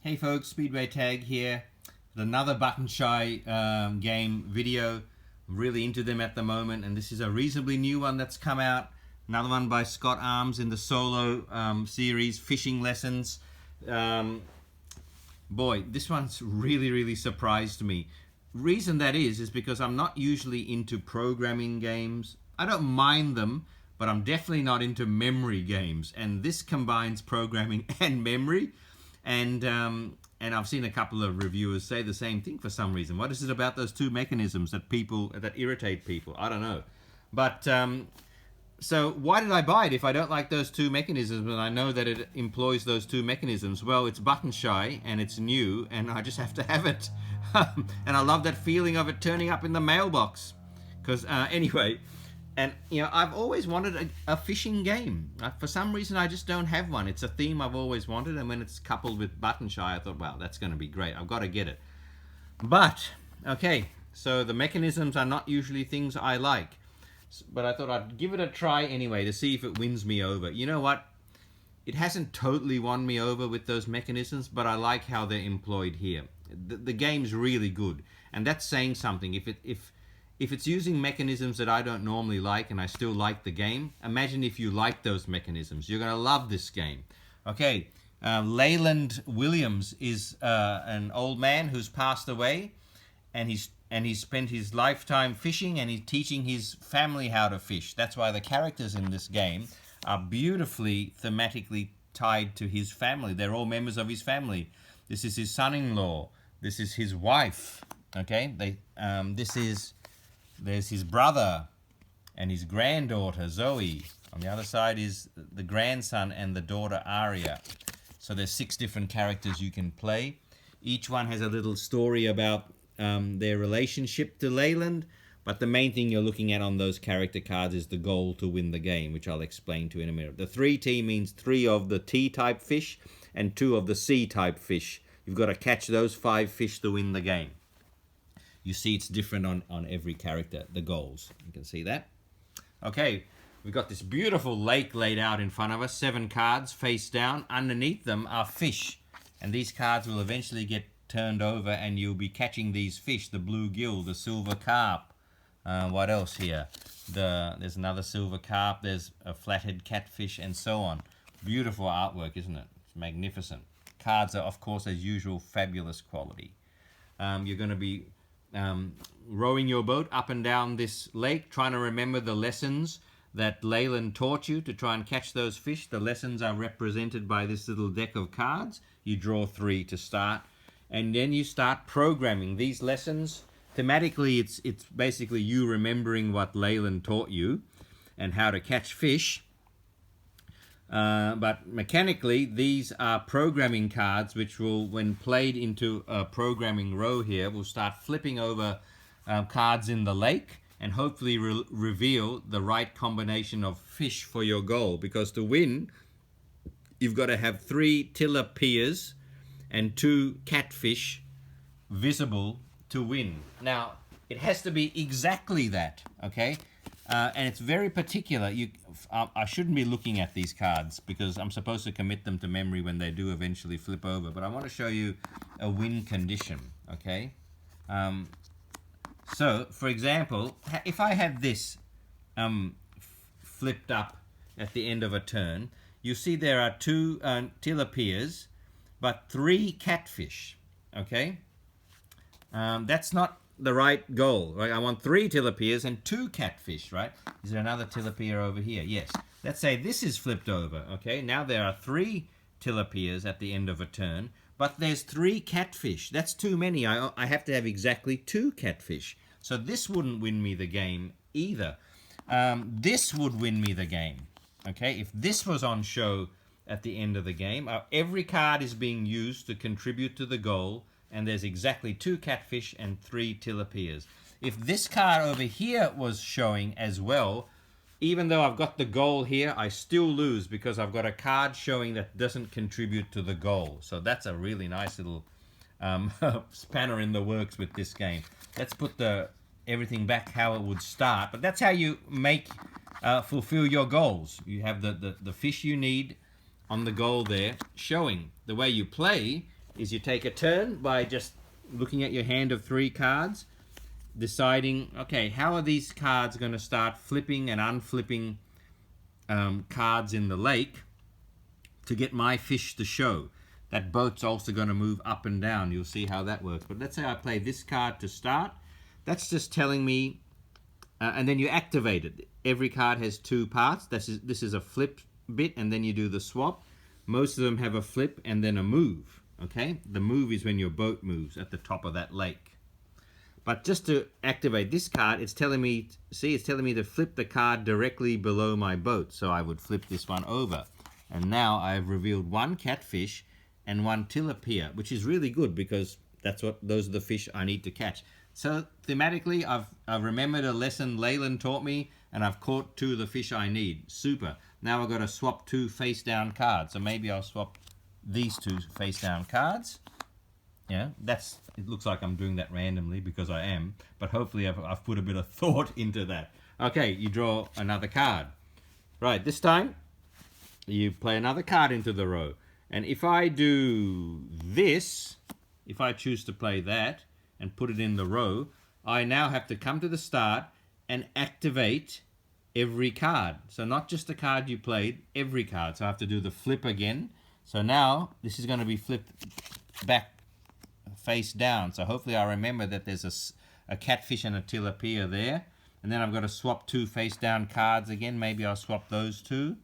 Hey folks, Speedway Tag here with another Button Shy game video. I'm really into them at the moment, and this is a reasonably new one that's come out. Another one by Scott Almes in the solo series, Fishing Lessons. Boy, this one's really surprised me. Reason that is because I'm not usually into programming games. I don't mind them, but I'm definitely not into memory games, and this combines programming and memory. And I've seen a couple of reviewers say the same thing for some reason. What is it about those two mechanisms that irritate people? I don't know. But so why did I buy it if I don't like those two mechanisms and I know that it employs those two mechanisms? Well, it's Button Shy and it's new and I just have to have it. And I love that feeling of it turning up in the mailbox. Because anyway, and you know, I've always wanted a fishing game. For some reason, I just don't have one. It's a theme I've always wanted, and when it's coupled with Button Shy, I thought, wow, that's going to be great. I've got to get it. But okay, so the mechanisms are not usually things I like, but I thought I'd give it a try anyway to see if it wins me over. You know what? It hasn't totally won me over with those mechanisms, but I like how they're employed here. The game's really good, and that's saying something. If it's using mechanisms that I don't normally like and I still like the game, imagine if you like those mechanisms. You're going to love this game. Okay, Leyland Williams is an old man who's passed away, and he's spent his lifetime fishing, and he's teaching his family how to fish. That's why the characters in this game are beautifully thematically tied to his family. They're all members of his family. This is his son-in-law. This is his wife. Okay, there's his brother and his granddaughter, Zoe. On the other side is the grandson and the daughter, Aria. So there's 6 different characters you can play. Each one has a little story about their relationship to Leyland, but the main thing you're looking at on those character cards is the goal to win the game, which I'll explain to you in a minute. The 3T means 3 of the T-type fish and 2 of the C-type fish. You've got to catch those 5 fish to win the game. You see it's different on every character, the goals. You can see that. Okay, we've got this beautiful lake laid out in front of us, 7 cards face down. Underneath them are fish, and these cards will eventually get turned over and you'll be catching these fish, the bluegill, the silver carp. What else here? There's another silver carp, there's a flathead catfish, and so on. Beautiful artwork, isn't it? It's magnificent. Cards are, of course, as usual, fabulous quality. You're going to be rowing your boat up and down this lake, trying to remember the lessons that Leyland taught you to try and catch those fish. The lessons are represented by this little deck of cards. You draw 3 to start, and then you start programming these lessons. Thematically, it's basically you remembering what Leyland taught you and how to catch fish. But mechanically, these are programming cards which will, when played into a programming row here, will start flipping over cards in the lake and hopefully reveal the right combination of fish for your goal. Because to win, you've got to have 3 tilapias and 2 catfish visible to win. Now, it has to be exactly that, okay? And it's very particular. I shouldn't be looking at these cards because I'm supposed to commit them to memory when they do eventually flip over. But I want to show you a win condition, okay? So, for example, if I had this flipped up at the end of a turn, you see there are 2 tilapias, but 3 catfish, okay? That's not the right goal, right? I want 3 tilapias and 2 catfish, right? Is there another tilapia over here? Yes. Let's say this is flipped over, okay? Now there are 3 tilapias at the end of a turn, but there's 3 catfish. That's too many. I have to have exactly 2 catfish. So this wouldn't win me the game either. This would win me the game, okay? If this was on show at the end of the game, every card is being used to contribute to the goal, and there's exactly 2 catfish and 3 tilapias. If this card over here was showing as well, even though I've got the goal here, I still lose because I've got a card showing that doesn't contribute to the goal. So that's a really nice little spanner in the works with this game. Let's put everything back how it would start. But that's how you fulfill your goals. You have the fish you need on the goal there showing. The way you play is you take a turn by just looking at your hand of 3 cards, deciding, okay, how are these cards going to start flipping and unflipping cards in the lake to get my fish to show. That boat's also going to move up and down. You'll see how that works. But let's say I play this card to start. That's just telling me, and then you activate it. Every card has 2 parts. This is a flip bit, and then you do the swap. Most of them have a flip and then a move. Okay, the move is when your boat moves at the top of that lake. But just to activate this card, it's telling me, see, it's telling me to flip the card directly below my boat. So I would flip this one over. And now I've revealed 1 catfish and 1 tilapia, which is really good because those are the fish I need to catch. So thematically, I've remembered a lesson Leyland taught me, and I've caught 2 of the fish I need. Super. Now I've got to swap 2 face down cards. So maybe I'll swap these 2 face down cards. Yeah, it looks like I'm doing that randomly because I am, but hopefully I've put a bit of thought into that. Okay, you draw another card. Right, this time you play another card into the row. And if I do this, if I choose to play that and put it in the row, I now have to come to the start and activate every card. So not just the card you played, every card. So I have to do the flip again. So now this is going to be flipped back face down. So hopefully I remember that there's a catfish and a tilapia there. And then I've got to swap 2 face down cards again. Maybe I'll swap those 2.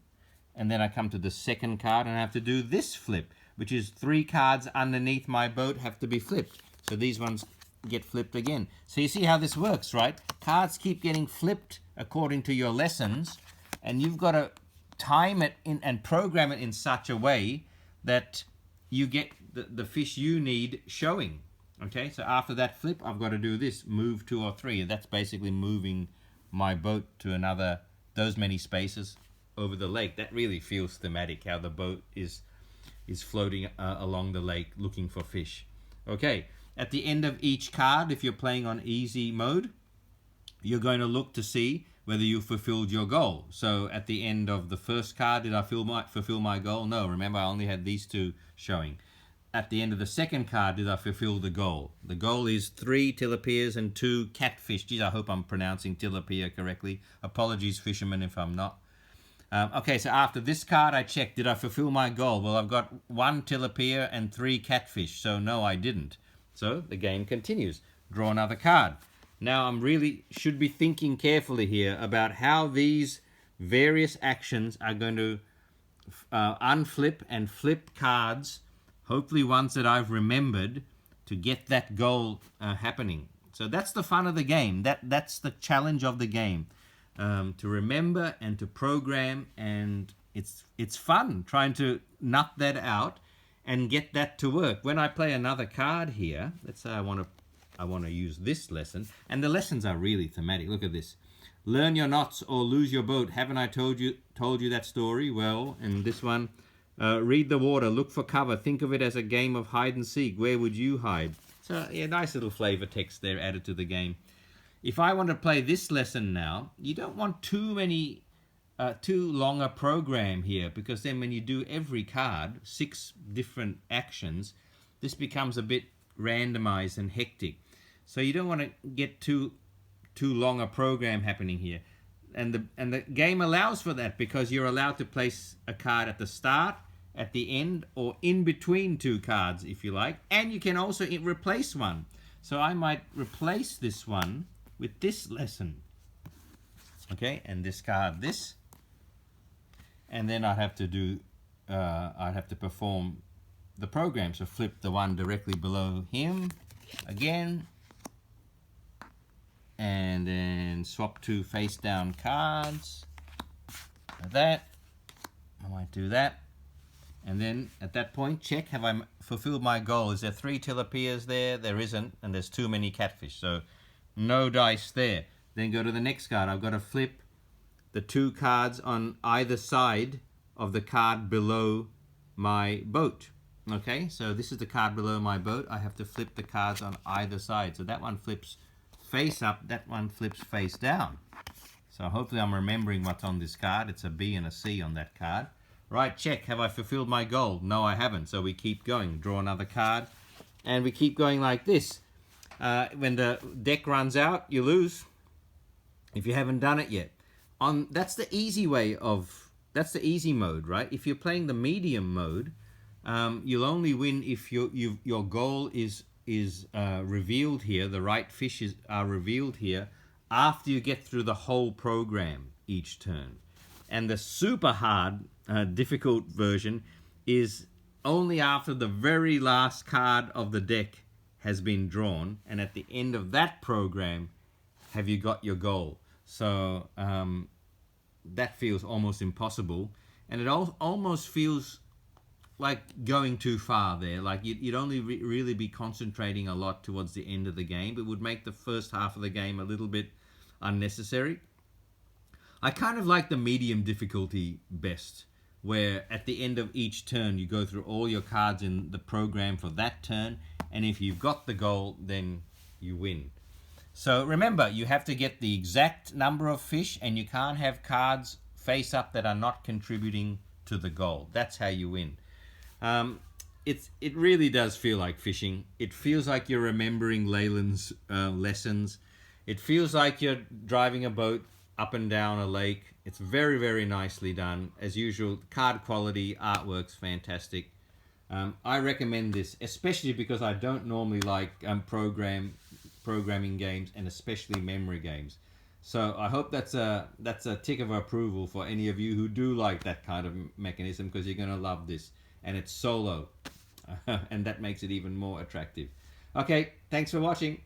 And then I come to the second card and I have to do this flip, which is 3 cards underneath my boat have to be flipped. So these ones get flipped again. So you see how this works, right? Cards keep getting flipped according to your lessons, and you've got to time it in and program it in such a way that you get the fish you need showing. Okay, so after that flip, I've got to do this, move 2 or 3. That's basically moving my boat to those many spaces over the lake. That really feels thematic, how the boat is floating along the lake looking for fish. Okay, at the end of each card, if you're playing on easy mode, you're going to look to see whether you fulfilled your goal. So at the end of the first card, did I fulfill my goal? No, remember I only had these 2 showing. At the end of the second card, did I fulfill the goal? The goal is 3 tilapias and 2 catfish. Geez, I hope I'm pronouncing tilapia correctly. Apologies, fishermen, if I'm not. Okay, so after this card, I checked, did I fulfill my goal? Well, I've got 1 tilapia and 3 catfish, so no, I didn't. So the game continues. Draw another card. Now I'm really should be thinking carefully here about how these various actions are going to unflip and flip cards, hopefully ones that I've remembered, to get that goal happening. So that's the fun of the game. That's the challenge of the game. To remember and to program, and it's fun trying to nut that out and get that to work. When I play another card here, let's say I want to use this lesson, and the lessons are really thematic. Look at this. Learn your knots or lose your boat. Haven't I told you that story? Well, and this one, read the water, look for cover, think of it as a game of hide and seek. Where would you hide? So yeah, nice little flavor text there added to the game. If I want to play this lesson now, you don't want too long a program here, because then when you do every card, 6 different actions, this becomes a bit randomized and hectic. So you don't want to get too long a program happening here. And the game allows for that, because you're allowed to place a card at the start, at the end, or in between 2 cards if you like. And you can also replace one. So I might replace this one with this lesson. Okay, and discard this. And then I'd have to perform the program. So flip the one directly below him again. And then swap 2 face down cards. Like that. I might do that. And then at that point, check, have I fulfilled my goal? Is there 3 tilapias there? There isn't, and there's too many catfish. So no dice there. Then go to the next card. I've got to flip the 2 cards on either side of the card below my boat. Okay, so this is the card below my boat. I have to flip the cards on either side. So that one flips face up, that one flips face down. So hopefully I'm remembering what's on this card. It's a B and a C on that card. Right, check. Have I fulfilled my goal? No, I haven't. So we keep going. Draw another card. And we keep going like this. When the deck runs out, you lose. If you haven't done it yet. That's the easy way of... That's the easy mode, right? If you're playing the medium mode, you'll only win if your goal is revealed here. The right fishes are revealed here after you get through the whole program each turn. And the super hard, difficult version is only after the very last card of the deck has been drawn, and at the end of that program have you got your goal. So that feels almost impossible, and it almost feels like going too far there. Like you'd only really be concentrating a lot towards the end of the game. It would make the first half of the game a little bit unnecessary. I kind of like the medium difficulty best, where at the end of each turn you go through all your cards in the program for that turn, and if you've got the goal, then you win. So remember, you have to get the exact number of fish, and you can't have cards face up that are not contributing to the goal. That's how you win. It really does feel like fishing. It feels like you're remembering Leyland's lessons. It feels like you're driving a boat up and down a lake. It's very, very nicely done. As usual, card quality, artwork's fantastic. I recommend this, especially because I don't normally like programming games, and especially memory games. So I hope that's a tick of approval for any of you who do like that kind of mechanism, because you're going to love this. And it's solo, and that makes it even more attractive. Okay, thanks for watching.